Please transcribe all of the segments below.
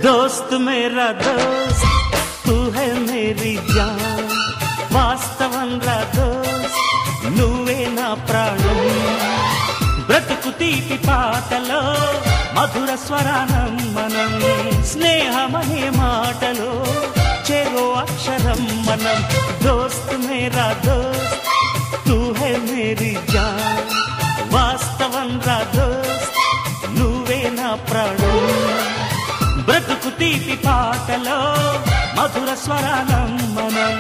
दोस्त मेरा दोस्त तू है मेरी जान వాస్తవంగా దోస్త్ నువ్వే నా ప్రాణం బ్రతుకు తీపి పాటలో మధుర స్వరానం మనం స్నేహమనే మాటలో చెరో అక్షరం మనం దోస్త్ మేరా దోస్త్ తూ హై మేరీ జాన్ వాస్తవంగా దోస్త్ నువ్వే నా ప్రాణం బ్రతుకు తీపి పాటలో మధుర స్వరానం మనం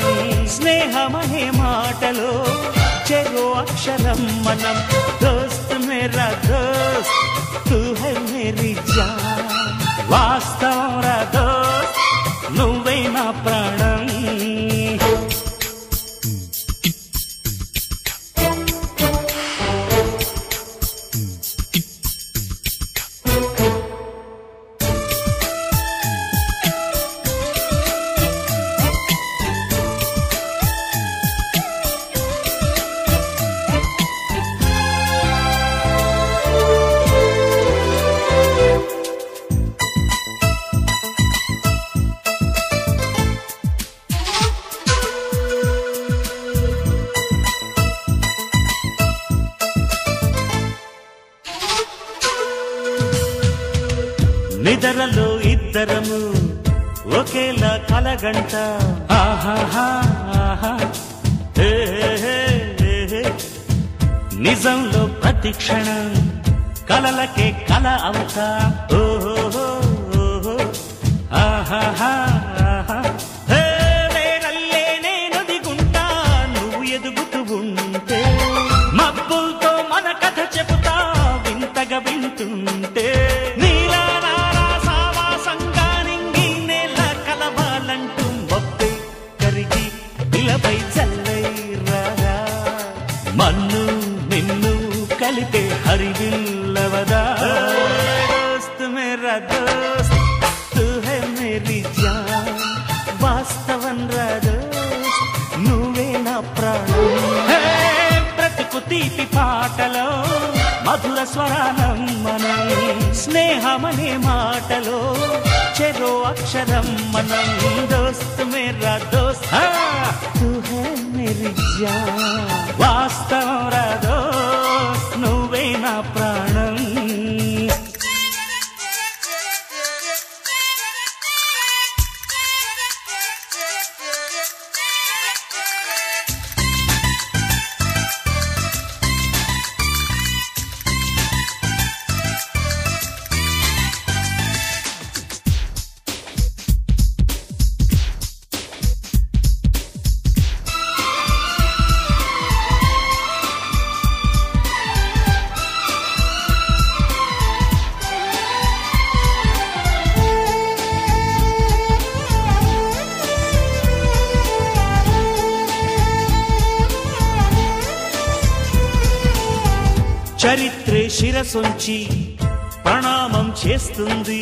స్నేహమనే మాటలో చెరో అక్షరం మనం దోస్త్ మేరా దోస్త్ తూ హై మేరీ జాన్ వాస్తవంగా దోస్త్ నువ్వే నా ప్రాణం నిద్రలో ఇద్దరము ఒకేలా కలగంట ఆహాహా నిజంలో ప్రతి క్షణం కలలకే కల అవుతా ఓహో ఆహాహా నేనల్లే నేను దిగుంటా నువ్వు ఎదుగుతూ ఉంటే మబ్బులతో మన కథ చెబుతా వింతగా వింటుంటే మన్ను నిన్ను కలిపే హరివిల్లవదా దోస్త్ మేరా దోస్త్ తూ హై మేరీ జాన్ వాస్తవంగా దోస్త్ నువ్వే నా ప్రాణం బ్రతుకు తీపి పాటలో మధుర స్వరానం మనం స్నేహమనే మాటలో చెరో అక్షరం మనం దోస్త్ మేరా దోస్త్ తూ హై మేరీ జాన్ వాస్తవంగా దోస్త్ నువ్వే నా ప్రాణం చరిత్రే శిరసొంచి ప్రణామం చేస్తుంది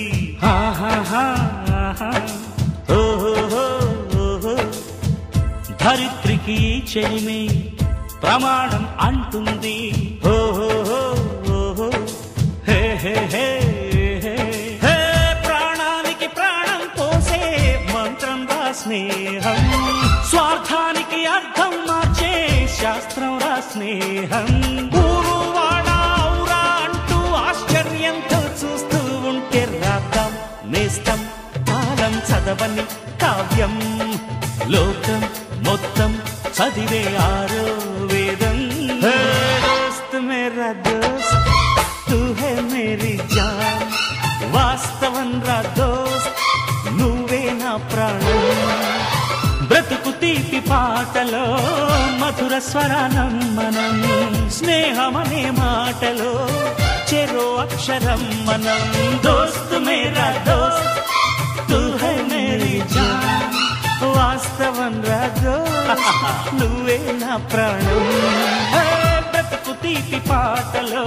ధరిత్రికి చెలిమే ప్రమాణం అంటుంది ప్రాణానికి ప్రాణం పోసే మంత్రం రా స్నేహం స్వార్థానికి అర్థం మార్చే శాస్త్రం రా స్నేహం నేస్తం కాలం చదవని కావ్యం లోకం మొత్తం చదివే ఆరో వేదం దోస్త్ మేరా దోస్త్ తూ హై మేరీ జాన్ వాస్తవంగా దోస్త్ నువ్వే నా ప్రాణం బ్రతుకు తీపి పాటలో మధుర స్వరానం మనం స్నేహమనే మాటలో చెరో అక్షరం మనం దోస్త్ మేరా దోస్త్ తూ హై మేరీ జాన్ వాస్తవం రా దోస్త్ నువ్వే నా ప్రాణం బ్రతుకు తీపి పాటలో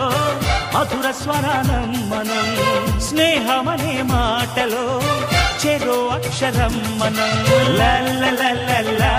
మధుర స్వరానం మనం స్నేహమనే మాటలో చెరో అక్షరం మనం లా లా లా లా